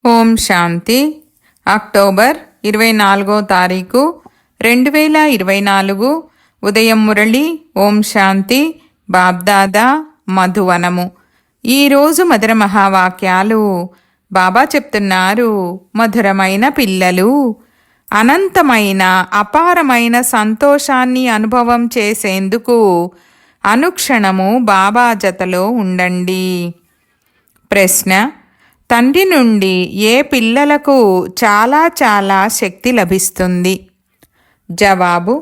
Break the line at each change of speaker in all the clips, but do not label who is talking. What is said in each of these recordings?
ఓం శాంతి. October 24వ తారీఖు 2024 ఉదయం మురళి. ఓం శాంతి. బాబ్దాదా మధువనము. ఈరోజు మధుర మహావాక్యాలు. బాబా చెప్తున్నారు, మధురమైన పిల్లలు, అనంతమైన అపారమైన సంతోషాన్ని అనుభవం చేసేందుకు అనుక్షణము బాబా జతలో ఉండండి. ప్రశ్న: తండ్రి నుండి ఏ పిల్లలకు చాలా చాలా శక్తి లభిస్తుంది? జవాబు: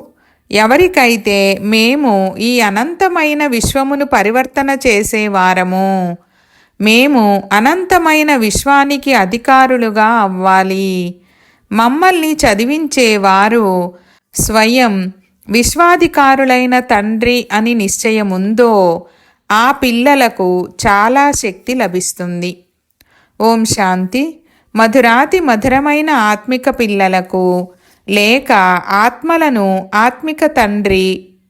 ఎవరికైతే మేము ఈ అనంతమైన విశ్వమును పరివర్తన చేసేవారము, మేము అనంతమైన విశ్వానికి అధికారులుగా అవ్వాలి, మమ్మల్ని చదివించేవారు స్వయం విశ్వాధికారులైన తండ్రి అని నిశ్చయముందో ఆ పిల్లలకు చాలా శక్తి లభిస్తుంది. ఓం శాంతి. మధురాతి మధురమైన ఆత్మిక పిల్లలకు లేక ఆత్మలను ఆత్మిక తండ్రి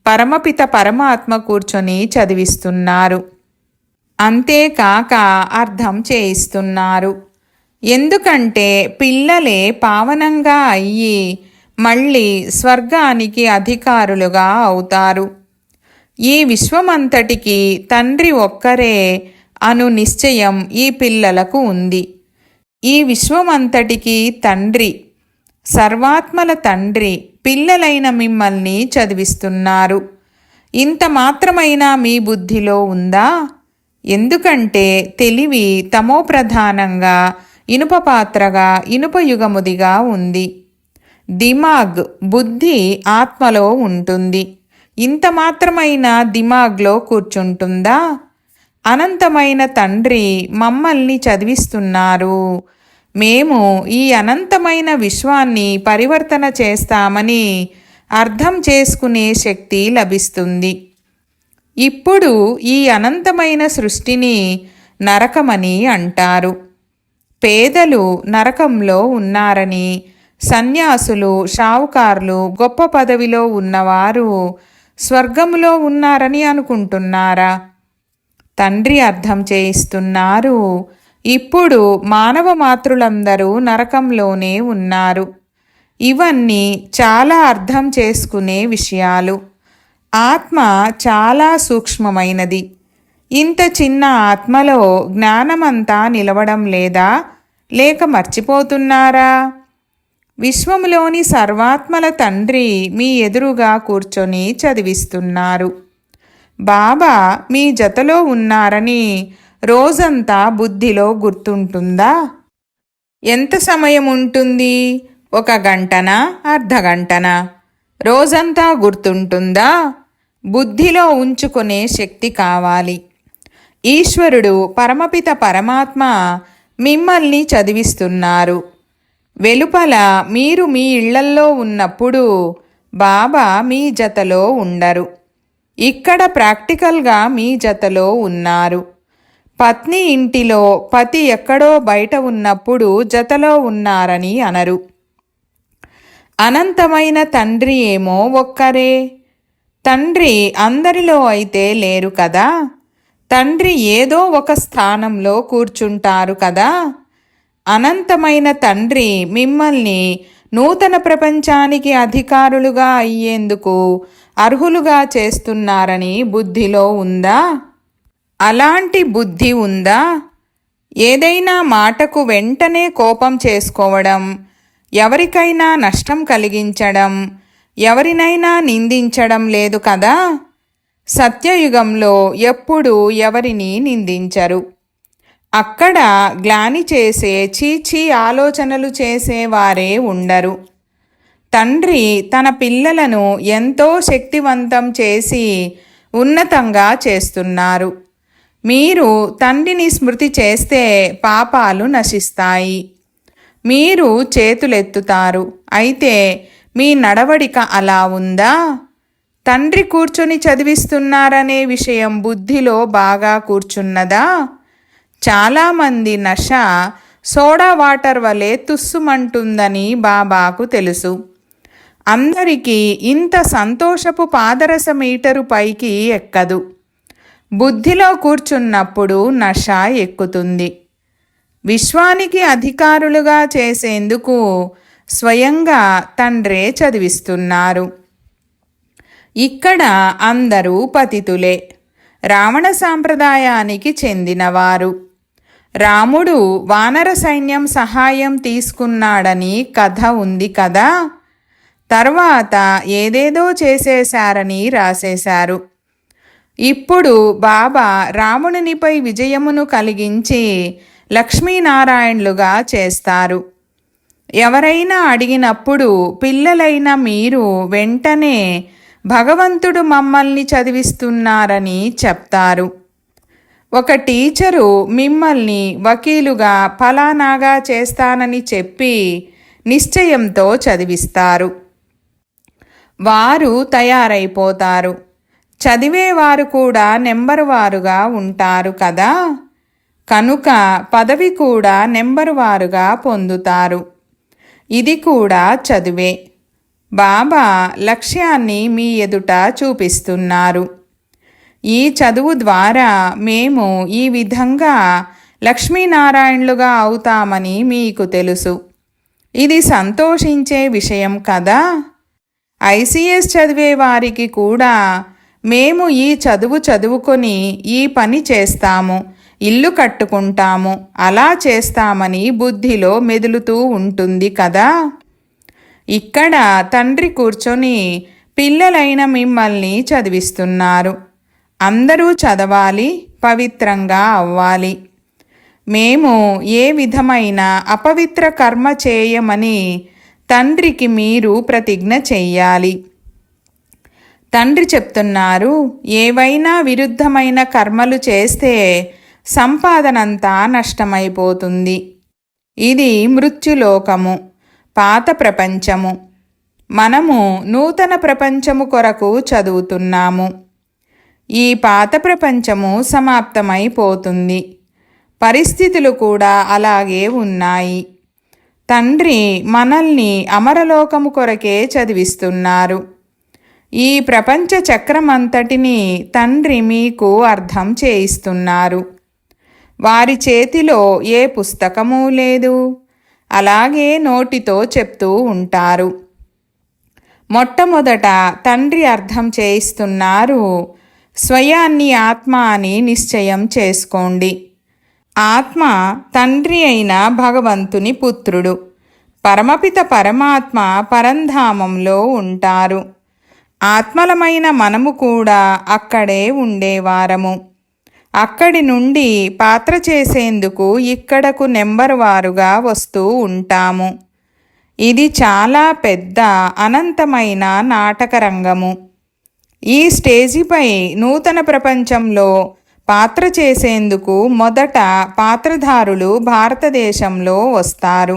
పరమపిత పరమాత్మ కూర్చొని చదివిస్తున్నారు. అంతేకాక అర్థం చేయిస్తున్నారు. ఎందుకంటే పిల్లలే పావనంగా అయ్యి మళ్ళీ స్వర్గానికి అధికారులుగా అవుతారు. ఈ విశ్వమంతటికి తండ్రి ఒక్కరే అను నిశ్చయం ఈ పిల్లలకు ఉంది. ఈ విశ్వమంతటికి తండ్రి, సర్వాత్మల తండ్రి పిల్లలైన మిమ్మల్ని చదివిస్తున్నారు. ఇంత మాత్రమైనా మీ బుద్ధిలో ఉందా? ఎందుకంటే తెలివి తమో ప్రధానంగా ఇనుప పాత్రగా ఇనుపయుగముదిగా ఉంది. దిమాగ్ బుద్ధి ఆత్మలో ఉంటుంది. ఇంత మాత్రమైన దిమాగ్లో కూర్చుంటుందా? అనంతమైన తండ్రి మమ్మల్ని చదివిస్తున్నారు. మేము ఈ అనంతమైన విశ్వాన్ని పరివర్తన చేస్తామని అర్థం చేసుకునే శక్తి లభిస్తుంది. ఇప్పుడు ఈ అనంతమైన సృష్టిని నరకమని అంటారు. పేదలు నరకంలో ఉన్నారని, సన్యాసులు, షావుకారులు, గొప్ప పదవిలో ఉన్నవారు స్వర్గములో ఉన్నారని అనుకుంటున్నారా? తండ్రి అర్థం చేయిస్తున్నారు, ఇప్పుడు మానవ మాతృలందరూ నరకంలోనే ఉన్నారు. ఇవన్నీ చాలా అర్థం చేసుకునే విషయాలు. ఆత్మ చాలా సూక్ష్మమైనది. ఇంత చిన్న ఆత్మలో జ్ఞానమంతా నిలవడం లేదా? లేక మర్చిపోతున్నారా? విశ్వములోని సర్వాత్మల తండ్రి మీ ఎదురుగా కూర్చొని చదివిస్తున్నారు. బాబా మీ జతలో ఉన్నారని రోజంతా బుద్ధిలో గుర్తుంటుందా? ఎంత సమయం ఉంటుంది? 1 గంటనా? అర్ధగంటనా? రోజంతా గుర్తుంటుందా? బుద్ధిలో ఉంచుకునే శక్తి కావాలి. ఈశ్వరుడు పరమపిత పరమాత్మ మిమ్మల్ని చదివిస్తున్నారు. వెలుపల మీరు మీ ఇళ్లల్లో ఉన్నప్పుడు బాబా మీ జతలో ఉండరు. ఇక్కడ ప్రాక్టికల్గా మీ జతలో ఉన్నారు. పత్ని ఇంటిలో, పతి ఎక్కడో బయట ఉన్నప్పుడు జతలో ఉన్నారని అనరు. అనంతమైన తండ్రి ఏమో ఒక్కరే. తండ్రి అందరిలో అయితే లేరు కదా. తండ్రి ఏదో ఒక స్థానంలో కూర్చుంటారు కదా. అనంతమైన తండ్రి మిమ్మల్ని నూతన ప్రపంచానికి అధికారులుగా అయ్యేందుకు అర్హులుగా చేస్తున్నారని బుద్ధిలో ఉందా? అలాంటి బుద్ధి ఉందా? ఏదైనా మాటకు వెంటనే కోపం చేసుకోవడం, ఎవరికైనా నష్టం కలిగించడం, ఎవరినైనా నిందించడం లేదు కదా. సత్యయుగంలో ఎప్పుడూ ఎవరిని నిందించరు. అక్కడ గ్లాని చేసే చీచీ ఆలోచనలు చేసేవారే ఉండరు. తండ్రి తన పిల్లలను ఎంతో శక్తివంతం చేసి ఉన్నతంగా చేస్తున్నారు. మీరు తండ్రిని స్మృతి చేస్తే పాపాలు నశిస్తాయి. మీరు చేతులెత్తుతారు. అయితే మీ నడవడిక అలా ఉందా? తండ్రి కూర్చొని చదివిస్తున్నారనే విషయం బుద్ధిలో బాగా కూర్చున్నదా? చాలామంది నష సోడా వాటర్ వలె తుస్సుమంటుందని బాబాకు తెలుసు. అందరికీ ఇంత సంతోషపు పాదరస మీటరు పైకి ఎక్కదు. బుద్ధిలో కూర్చున్నప్పుడు నష ఎక్కుతుంది. విశ్వానికి అధికారులుగా చేసేందుకు స్వయంగా తండ్రే చదివిస్తున్నారు. ఇక్కడ అందరూ పతితులే, రావణ సాంప్రదాయానికి చెందినవారు. రాముడు వానర సైన్యం సహాయం తీసుకున్నాడని కథ ఉంది కదా. తర్వాత ఏదేదో చేసేశారని రాసేశారు. ఇప్పుడు బాబా రామునిపై విజయమును కలిగించి లక్ష్మీనారాయణులుగా చేస్తారు. ఎవరైనా అడిగినప్పుడు పిల్లలైన మీరు వెంటనే భగవంతుడు మమ్మల్ని చదివిస్తున్నారని చెప్తారు. ఒక టీచరు మిమ్మల్ని వకీలుగా ఫలానాగా చేస్తానని చెప్పి నిశ్చయంతో చదివిస్తారు. వారు తయారైపోతారు. చదివేవారు కూడా నెంబరు వారుగా ఉంటారు కదా. కనుక పదవి కూడా నెంబరు వారుగా పొందుతారు. ఇది కూడా చదువే. బాబా లక్ష్యాన్ని మీ ఎదుట చూపిస్తున్నారు. ఈ చదువు ద్వారా మేము ఈ విధంగా లక్ష్మీనారాయణులుగా అవుతామని మీకు తెలుసు. ఇది సంతోషించే విషయం కదా. ఐసిఎస్ చదివే వారికి కూడా మేము ఈ చదువు చదువుకొని ఈ పని చేస్తాము, ఇల్లు కట్టుకుంటాము, అలా చేస్తామని బుద్ధిలో మెదులుతూ ఉంటుంది కదా. ఇక్కడ తండ్రి కూర్చొని పిల్లలైన మిమ్మల్ని చదివిస్తున్నారు. అందరూ చదవాలి, పవిత్రంగా అవ్వాలి. మేము ఏ విధమైన అపవిత్ర కర్మ చేయమని తండ్రికి మీరు ప్రతిజ్ఞ చెయ్యాలి. తండ్రి చెప్తున్నారు, ఏవైనా విరుద్ధమైన కర్మలు చేస్తే సంపాదనంతా నష్టమైపోతుంది. ఇది మృత్యులోకము, పాత ప్రపంచము. మనము నూతన ప్రపంచము కొరకు చదువుతున్నాము. ఈ పాత ప్రపంచము సమాప్తమైపోతుంది. పరిస్థితులు కూడా అలాగే ఉన్నాయి. తండ్రి మనల్ని అమరలోకము కొరకే చదివిస్తున్నారు. ఈ ప్రపంచ చక్రమంతటిని తండ్రి మీకు అర్థం చేయిస్తున్నారు. వారి చేతిలో ఏ పుస్తకమూ లేదు, అలాగే నోటితో చెప్తూ ఉంటారు. మొట్టమొదట తండ్రి అర్థం చేయిస్తున్నారు, స్వయాన్ని ఆత్మ అని నిశ్చయం చేసుకోండి. ఆత్మ తండ్రి అయిన భగవంతుని పుత్రుడు. పరమపిత పరమాత్మ పరంధామంలో ఉంటారు. ఆత్మలమైన మనము కూడా అక్కడే ఉండేవారము. అక్కడి నుండి పాత్ర చేసేందుకు ఇక్కడకు నెంబర్ వారుగా వస్తూ ఉంటాము. ఇది చాలా పెద్ద అనంతమైన నాటక రంగము. ఈ స్టేజిపై నూతన ప్రపంచంలో పాత్ర చేసేందుకు మొదట పాత్రధారులు భారతదేశంలో వస్తారు.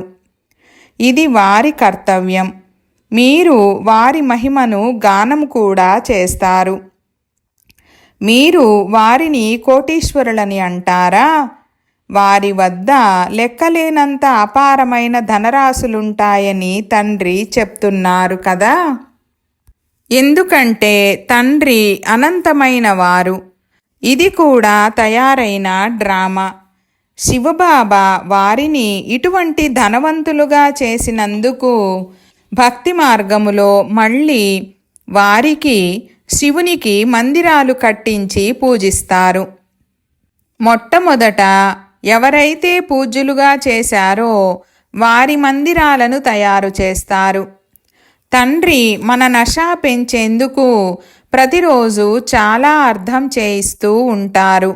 ఇది వారి కర్తవ్యం. మీరు వారి మహిమను గానం కూడా చేస్తారు. మీరు వారిని కోటీశ్వరులని అంటారా? వారి వద్ద లెక్కలేనంత అపారమైన ధనరాశులుంటాయని తండ్రి చెప్తున్నారు కదా. ఎందుకంటే తండ్రి అనంతమైన వారు. ఇది కూడా తయారైన డ్రామా. శివబాబా వారిని ఇటువంటి ధనవంతులుగా చేసినందుకు భక్తి మార్గములో మళ్ళీ వారికి శివునికి మందిరాలు కట్టించి పూజిస్తారు. మొట్టమొదట ఎవరైతే పూజ్యులుగా చేశారో వారి మందిరాలను తయారు చేస్తారు. తండ్రి మన నష పెంచేందుకు ప్రతిరోజు చాలా అర్థం చేయిస్తూ ఉంటారు.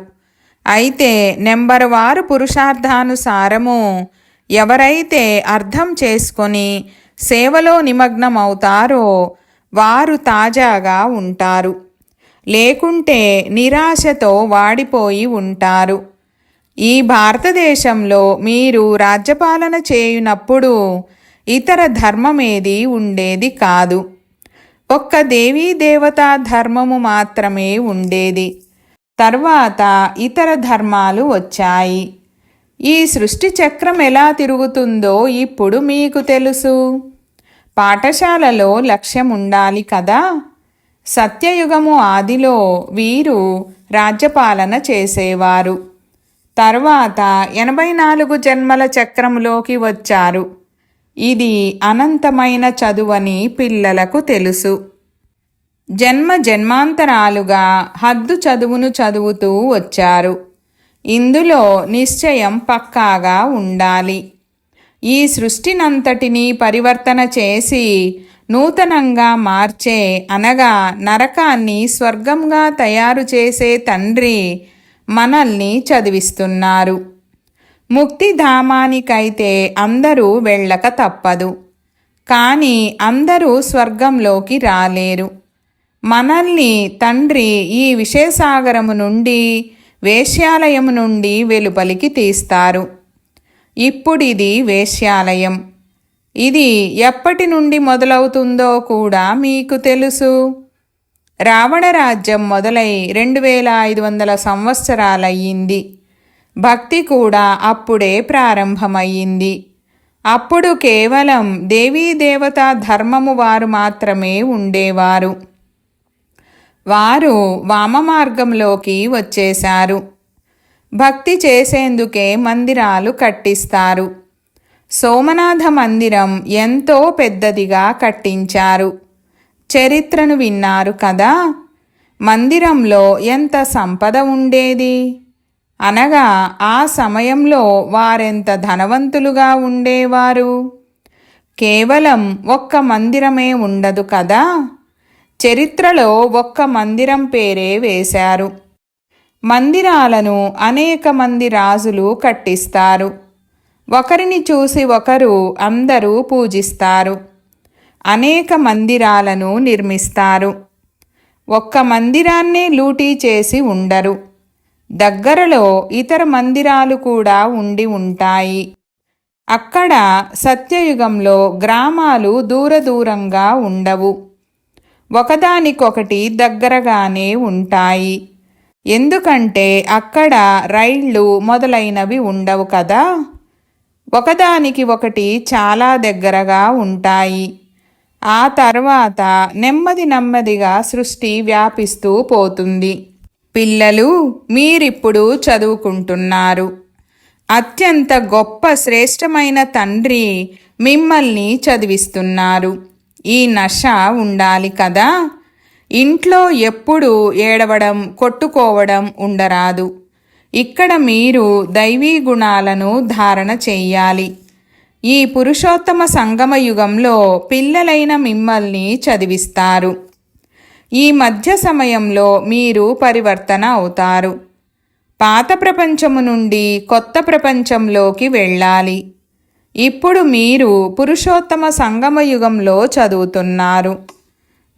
అయితే నెంబరు వారు పురుషార్థానుసారము ఎవరైతే అర్థం చేసుకొని సేవలో నిమగ్నమవుతారో వారు తాజాగా ఉంటారు. లేకుంటే నిరాశతో వాడిపోయి ఉంటారు. ఈ భారతదేశంలో మీరు రాజ్యపాలన చేయునప్పుడు ఇతర ధర్మమేది ఉండేది కాదు. ఒక్క దేవీ దేవతా ధర్మము మాత్రమే ఉండేది. తర్వాత ఇతర ధర్మాలు వచ్చాయి. ఈ సృష్టి చక్రం ఎలా తిరుగుతుందో ఇప్పుడు మీకు తెలుసు. పాఠశాలలో లక్ష్యం ఉండాలి కదా. సత్యయుగము ఆదిలో వీరు రాజ్యపాలన చేసేవారు. తర్వాత 84 జన్మల చక్రములోకి వచ్చారు. ఇది అనంతమైన చదువని పిల్లలకు తెలుసు. జన్మ జన్మాంతరాలుగా హద్దు చదువును చదువుతూ వచ్చారు. ఇందులో నిశ్చయం పక్కాగా ఉండాలి. ఈ సృష్టినంతటినీ పరివర్తన చేసి నూతనంగా మార్చే అనగా నరకాన్ని స్వర్గంగా తయారు చేసే తండ్రి మనల్ని చదివిస్తున్నారు. ముక్తిధామానికైతే అందరూ వెళ్ళక తప్పదు, కానీ అందరూ స్వర్గంలోకి రాలేరు. మనల్ని తండ్రి ఈ విషయసాగరము నుండి, వేశ్యాలయము నుండి వెలుపలికి తీస్తారు. ఇప్పుడిది వేశ్యాలయం. ఇది ఎప్పటి నుండి మొదలవుతుందో కూడా మీకు తెలుసు. రావణరాజ్యం మొదలై 2500 సంవత్సరాలయ్యింది. భక్తి కూడా అప్పుడే ప్రారంభమయ్యింది. అప్పుడు కేవలం దేవతా ధర్మము వారు మాత్రమే ఉండేవారు. వారు వామమార్గంలోకి వచ్చేశారు. భక్తి చేసేందుకే మందిరాలు కట్టిస్తారు. సోమనాథ మందిరం ఎంతో పెద్దదిగా కట్టించారు. చరిత్రను విన్నారు కదా. మందిరంలో ఎంత సంపద ఉండేది. అనగా ఆ సమయంలో వారెంత ధనవంతులుగా ఉండేవారు. కేవలం ఒక్క మందిరమే ఉండదు కదా. చరిత్రలో ఒక్క మందిరం పేరే వేశారు. మందిరాలను అనేక మంది రాజులు కట్టిస్తారు. ఒకరిని చూసి ఒకరు అందరూ పూజిస్తారు. అనేక మందిరాలను నిర్మిస్తారు. ఒక్క మందిరాన్నే లూటీ చేసి ఉండరు. దగ్గరలో ఇతర మందిరాలు కూడా ఉండి ఉంటాయి. అక్కడ సత్యయుగంలో గ్రామాలు దూరంగా ఉండవు. ఒకదానికొకటి దగ్గరగానే ఉంటాయి. ఎందుకంటే అక్కడ రైళ్ళు మొదలైనవి ఉండవు కదా. ఒకదానికి ఒకటి చాలా దగ్గరగా ఉంటాయి. ఆ తర్వాత నెమ్మదిగా సృష్టి వ్యాపిస్తూ పోతుంది. పిల్లలు, మీరిప్పుడు చదువుకుంటున్నారు. అత్యంత గొప్ప శ్రేష్టమైన తండ్రి మిమ్మల్ని చదివిస్తున్నారు. ఈ నష ఉండాలి కదా. ఇంట్లో ఎప్పుడూ ఏడవడం, కొట్టుకోవడం ఉండరాదు. ఇక్కడ మీరు దైవీ గుణాలను ధారణ చెయ్యాలి. ఈ పురుషోత్తమ సంగమ యుగంలో పిల్లలైన మిమ్మల్ని చదివిస్తారు. ఈ మధ్య సమయంలో మీరు పరివర్తన అవుతారు. పాత ప్రపంచము నుండి కొత్త ప్రపంచంలోకి వెళ్ళాలి. ఇప్పుడు మీరు పురుషోత్తమ సంగమ యుగంలో చదువుతున్నారు.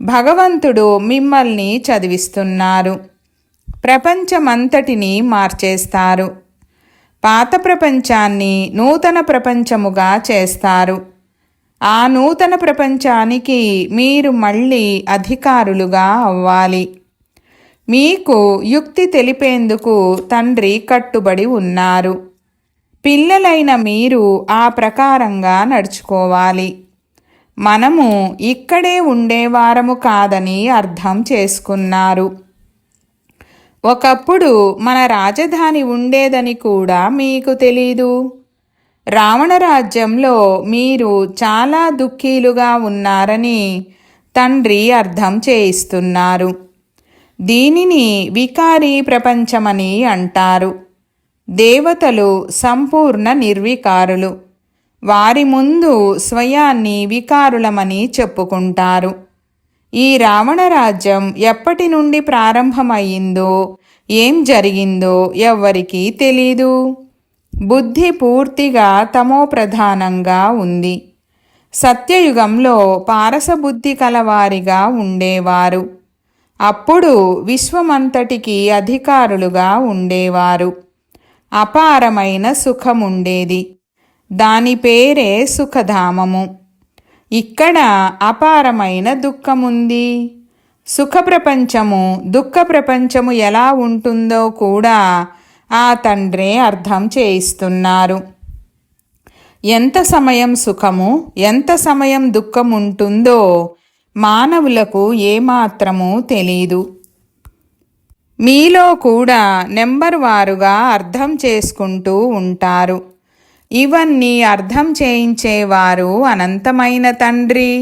భగవంతుడు మిమ్మల్ని చదివిస్తున్నారు. ప్రపంచమంతటినీ మార్చేస్తారు. పాత ప్రపంచాన్ని నూతన ప్రపంచముగా చేస్తారు. ఆ నూతన ప్రపంచానికి మీరు మళ్ళీ అధికారులుగా అవ్వాలి. మీకు యుక్తి తెలిపేందుకు తండ్రి కట్టుబడి ఉన్నారు. పిల్లలైన మీరు ఆ ప్రకారంగా నడుచుకోవాలి. మనము ఇక్కడే ఉండేవారము కాదని అర్థం చేసుకున్నారు. ఒకప్పుడు మన రాజధాని ఉండేదని కూడా మీకు తెలీదు. రావణరాజ్యంలో మీరు చాలా దుఃఖీలుగా ఉన్నారని తండ్రి అర్థం చేయిస్తున్నారు. దీనిని వికారీ ప్రపంచమని అంటారు. దేవతలు సంపూర్ణ నిర్వికారులు. వారి ముందు స్వయాన్ని వికారులమని చెప్పుకుంటారు. ఈ రావణరాజ్యం ఎప్పటి నుండి ప్రారంభమయ్యిందో, ఏం జరిగిందో ఎవ్వరికీ తెలీదు. బుద్ధి పూర్తిగా తమోప్రధానంగా ఉంది. సత్యయుగంలో పారసబుద్ధి కలవారిగా ఉండేవారు. అప్పుడు విశ్వమంతటికి అధికారులుగా ఉండేవారు. అపారమైన సుఖముండేది. దాని పేరే సుఖధామము. ఇక్కడ అపారమైన దుఃఖముంది. సుఖ ప్రపంచము, దుఃఖ ప్రపంచము ఎలా ఉంటుందో కూడా ఆ తండ్రే అర్థం చేయిస్తున్నారు. ఎంత సమయం సుఖము, ఎంత సమయం దుఃఖం ఉంటుందో మానవులకు ఏమాత్రమూ తెలీదు. మీలో కూడా నెంబర్ వారుగా అర్థం చేసుకుంటూ ఉంటారు. ఇవన్నీ అర్థం చేయించేవారు అనంతమైన తండ్రి.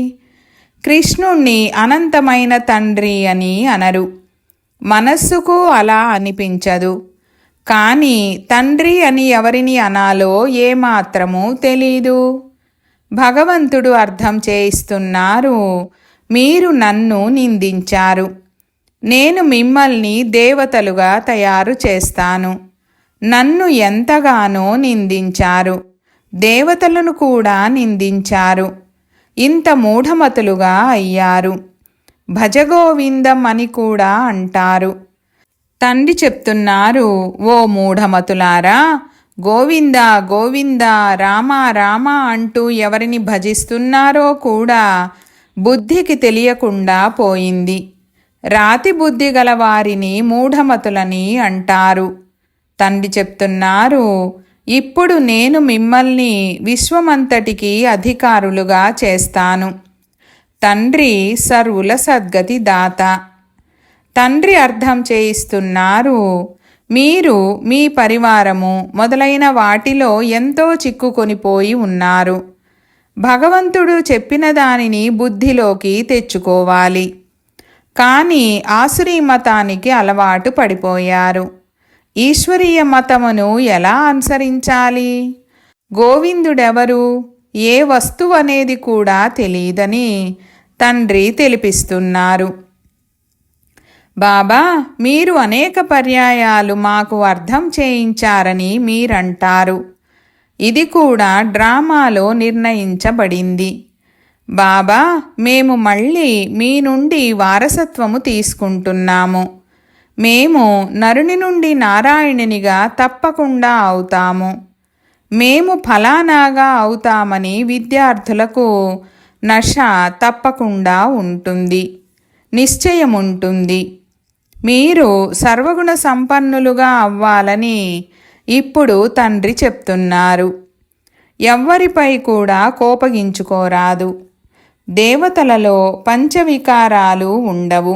కృష్ణుణ్ణి అనంతమైన తండ్రి అని అనరు. మనస్సుకు అలా అనిపించదు. కానీ తండ్రి అని ఎవరిని అనాలో ఏమాత్రమూ తెలీదు. భగవంతుడు అర్థం చేయిస్తున్నారు. మీరు నన్ను నిందించారు. నేను మిమ్మల్ని దేవతలుగా తయారు చేస్తాను. నన్ను ఎంతగానో నిందించారు. దేవతలను కూడా నిందించారు. ఇంత మూఢమతులుగా అయ్యారు. భజగోవిందం అని కూడా అంటారు. తండ్రి చెప్తున్నారు, ఓ మూఢమతులారా, గోవింద గోవింద రామ రామ అంటూ ఎవరిని భజిస్తున్నారో కూడా బుద్ధికి తెలియకుండా పోయింది. రాతి బుద్ధి గల వారిని మూఢమతులని అంటారు. తండ్రి చెప్తున్నారు, ఇప్పుడు నేను మిమ్మల్ని విశ్వమంతటికి అధికారులుగా చేస్తాను. తండ్రి సర్వుల సద్గతి దాత. తండ్రి అర్థం చేయిస్తున్నారు, మీరు మీ పరివారము మొదలైన వాటిలో ఎంతో చిక్కుకొనిపోయి ఉన్నారు. భగవంతుడు చెప్పిన దానిని బుద్ధిలోకి తెచ్చుకోవాలి. కానీ ఆసురీ మతానికి అలవాటు పడిపోయారు. ఈశ్వరీయ మతమును ఎలా అనుసరించాలి? గోవిందుడెవరు, ఏ వస్తువు అనేది కూడా తెలియదని తండ్రి తెలిపిస్తున్నారు. బాబా, మీరు అనేక పర్యాయాలు మాకు అర్థం చేయించారని మీరంటారు. ఇది కూడా డ్రామాలో నిర్ణయించబడింది. బాబా, మేము మళ్ళీ మీ నుండి వారసత్వము తీసుకుంటున్నాము. మేము నరుని నుండి నారాయణునిగా తప్పకుండా అవుతాము. మేము ఫలానాగా అవుతామని విద్యార్థులకు నష తప్పకుండా ఉంటుంది, నిశ్చయముంటుంది. మీరు సర్వగుణ సంపన్నులుగా అవ్వాలని ఇప్పుడు తండ్రి చెప్తున్నారు. ఎవ్వరిపై కూడా కోపగించుకోరాదు. దేవతలలో పంచవికారాలు ఉండవు.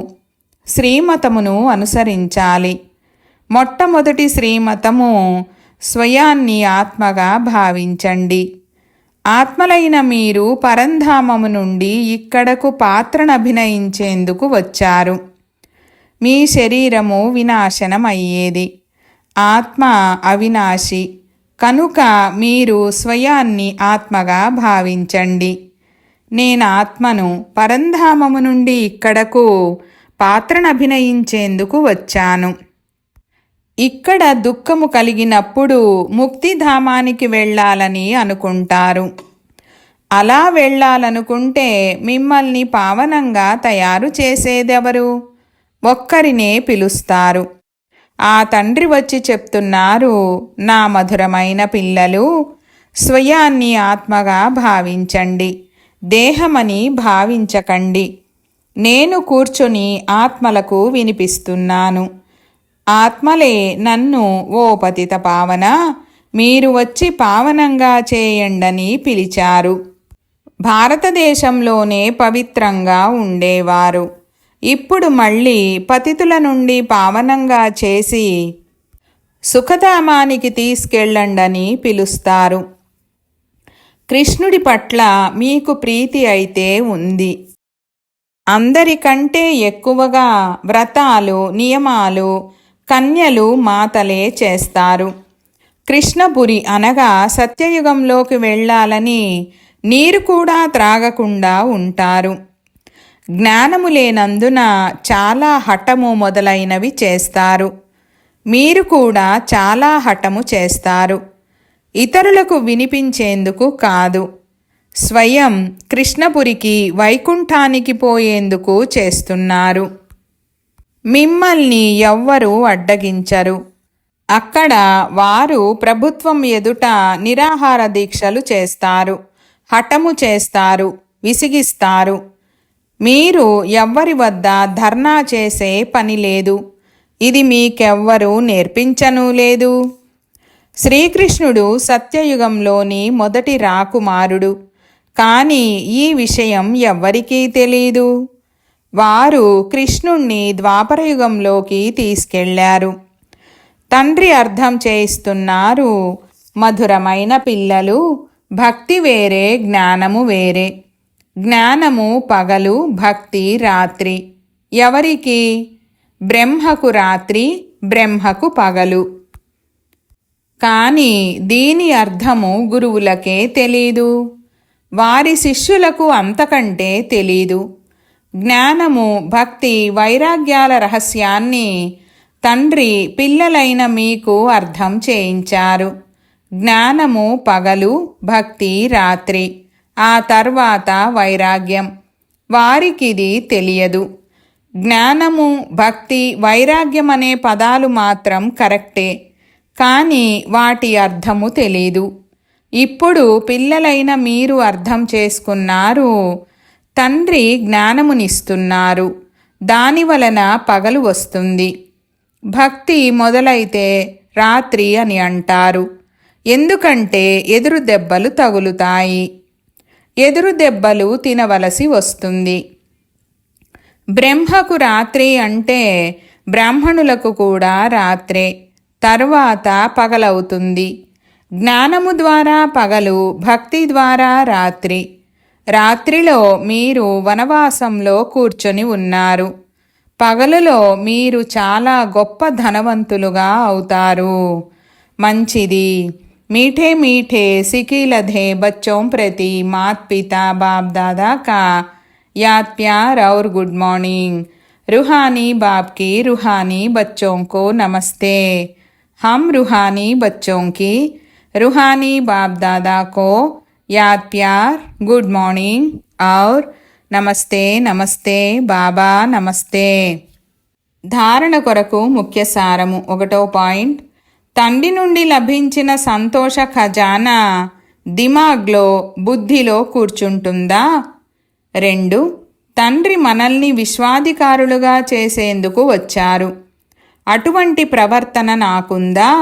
శ్రీమతమును అనుసరించాలి. మొట్టమొదటి శ్రీమతము స్వయాన్ని ఆత్మగా భావించండి. ఆత్మలైన మీరు పరంధామము నుండి ఇక్కడకు పాత్రను అభినయించేందుకు వచ్చారు. మీ శరీరము వినాశనం అయ్యేది. ఆత్మ అవినాశి కనుక మీరు స్వయాన్ని ఆత్మగా భావించండి. నేను ఆత్మను పరంధామము నుండి ఇక్కడకు పాత్రను అభినయించేందుకు వచ్చాను. ఇక్కడ దుఃఖము కలిగినప్పుడు ముక్తిధామానికి వెళ్ళాలని అనుకుంటారు. అలా వెళ్ళాలనుకుంటే మిమ్మల్ని పావనంగా తయారు చేసేదెవరు? ఒక్కరినే పిలుస్తారు. ఆ తండ్రి వచ్చి చెప్తున్నారు, నా మధురమైన పిల్లలు, స్వయాన్ని ఆత్మగా భావించండి, దేహమని భావించకండి. నేను కూర్చొని ఆత్మలకు వినిపిస్తున్నాను. ఆత్మలే నన్ను, ఓ పతిత పావన, మీరు వచ్చి పావనంగా చేయండని పిలిచారు. భారతదేశంలోనే పవిత్రంగా ఉండేవారు. ఇప్పుడు మళ్ళీ పతితుల నుండి పావనంగా చేసి సుఖధామానికి తీసుకెళ్ళండని పిలుస్తారు. కృష్ణుడి పట్ల మీకు ప్రీతి అయితే ఉంది. అందరికంటే ఎక్కువగా వ్రతాలు, నియమాలు కన్యలు, మాతలే చేస్తారు. కృష్ణపురి అనగా సత్యయుగంలోకి వెళ్ళాలని నీరు కూడా త్రాగకుండా ఉంటారు. జ్ఞానము లేనందున చాలా హఠము మొదలైనవి చేస్తారు. మీరు కూడా చాలా హఠము చేస్తారు. ఇతరులకు వినిపించేందుకు కాదు, స్వయం కృష్ణపురికి, వైకుంఠానికి పోయేందుకు చేస్తున్నారు. మిమ్మల్ని ఎవ్వరూ అడ్డగించరు. అక్కడ వారు ప్రభుత్వం ఎదుట నిరాహార దీక్షలు చేస్తారు, హఠము చేస్తారు, విసిగిస్తారు. మీరు ఎవ్వరి వద్ద ధర్నా చేసే పని లేదు. ఇది మీకెవ్వరూ నేర్పించనూ లేదు. శ్రీకృష్ణుడు సత్యయుగంలోని మొదటి రాకుమారుడు. కానీ ఈ విషయం ఎవ్వరికీ తెలీదు. వారు కృష్ణుణ్ణి ద్వాపరయుగంలోకి తీసుకెళ్లారు. తండ్రి అర్థం చేయిస్తున్నారు, మధురమైన పిల్లలు, భక్తి వేరే, జ్ఞానము వేరే. జ్ఞానము పగలు, భక్తి రాత్రి. ఎవరికి? బ్రహ్మకు రాత్రి, బ్రహ్మకు పగలు. కానీ దీని అర్థము గురువులకే తెలీదు, వారి శిష్యులకు అంతకంటే తెలీదు. జ్ఞానము, భక్తి, వైరాగ్యాల రహస్యాన్ని తండ్రి పిల్లలైన మీకు అర్థం చేయించారు. జ్ఞానము పగలు, భక్తి రాత్రి, ఆ తర్వాత వైరాగ్యం. వారికిది తెలియదు. జ్ఞానము, భక్తి, వైరాగ్యం అనే పదాలు మాత్రం కరెక్టే, కానీ వాటి అర్థము తెలీదు. ఇప్పుడు పిల్లలైన మీరు అర్థం చేసుకున్నారు. తండ్రి జ్ఞానమునిస్తున్నారు, దానివలన పగలు వస్తుంది. భక్తి మొదలైతే రాత్రి అని అంటారు, ఎందుకంటే ఎదురు దెబ్బలు తగులుతాయి, ఎదురు దెబ్బలు తినవలసి వస్తుంది. బ్రహ్మకు రాత్రి అంటే బ్రాహ్మణులకు కూడా రాత్రే, తరువాత పగలవుతుంది. జ్ఞానము ద్వారా పగలు, భక్తి ద్వారా రాత్రి. రాత్రిలో మీరు వనవాసంలో కూర్చొని ఉన్నారు, పగలులో మీరు చాలా గొప్ప ధనవంతులుగా అవుతారు. మంచిది. मीठे मीठे सिकीलधे बच्चों प्रति मात पिता बाप दादा का याद प्यार और गुड मॉर्निंग. रूहानी बाप की रूहानी बच्चों को नमस्ते. हम रूहानी बच्चों की रूहानी बाप दादा को याद प्यार, गुड मॉर्निंग और నమస్తే నమస్తే బాబా నమస్తే. ధారణ కొరకు ముఖ్య సారము. 1వ పాయింట్, తండ్రి నుండి లభించిన సంతోష ఖజానా దిమాగ్లో, బుద్ధిలో కూర్చుంటుందా? 2, తండ్రి మనల్ని విశ్వాధికారులుగా చేసేందుకు వచ్చారు. అటువంటి ప్రవర్తన నాకుందా?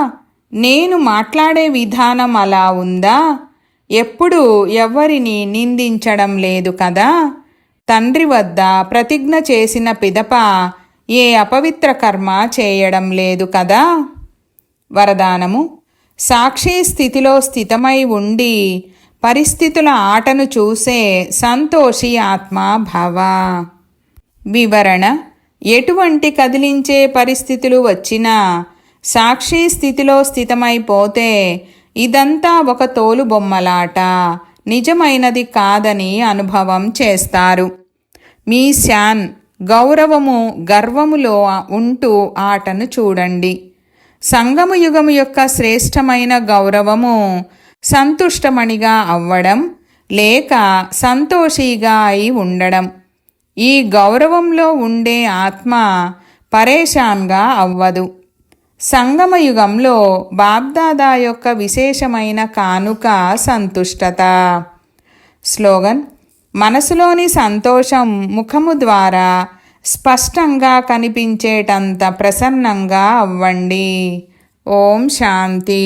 నేను మాట్లాడే విధానం అలా ఉందా? ఎప్పుడూ ఎవ్వరిని నిందించడం లేదు కదా? తండ్రి వద్ద ప్రతిజ్ఞ చేసిన పిదప ఏ అపవిత్ర కర్మ చేయడం లేదు కదా? వరదానము. సాక్షి స్థితిలో స్థితమై ఉండి పరిస్థితుల ఆటను చూసే సంతోషి ఆత్మ భవ. వివరణ. ఎటువంటి కదిలించే పరిస్థితులు వచ్చినా సాక్షి స్థితిలో స్థితమైపోతే ఇదంతా ఒక తోలుబొమ్మలాట, నిజమైనది కాదని అనుభవం చేస్తారు. మీ శాన్ గౌరవము, గర్వములో ఉంటూ ఆటను చూడండి. సంగమ యుగము యొక్క శ్రేష్టమైన గౌరవము సంతుష్టమణిగా అవ్వడం లేక సంతోషిగా అయి ఉండడం. ఈ గౌరవంలో ఉండే ఆత్మ పరేషాన్గా అవ్వదు. సంగమయుగంలో బాబ్దాదా యొక్క విశేషమైన కానుక సంతుష్టత. స్లోగన్. మనసులోని సంతోషం ముఖము ద్వారా స్పష్టంగా కనిపించేటంత ప్రసన్నంగా అవ్వండి. ఓం శాంతి.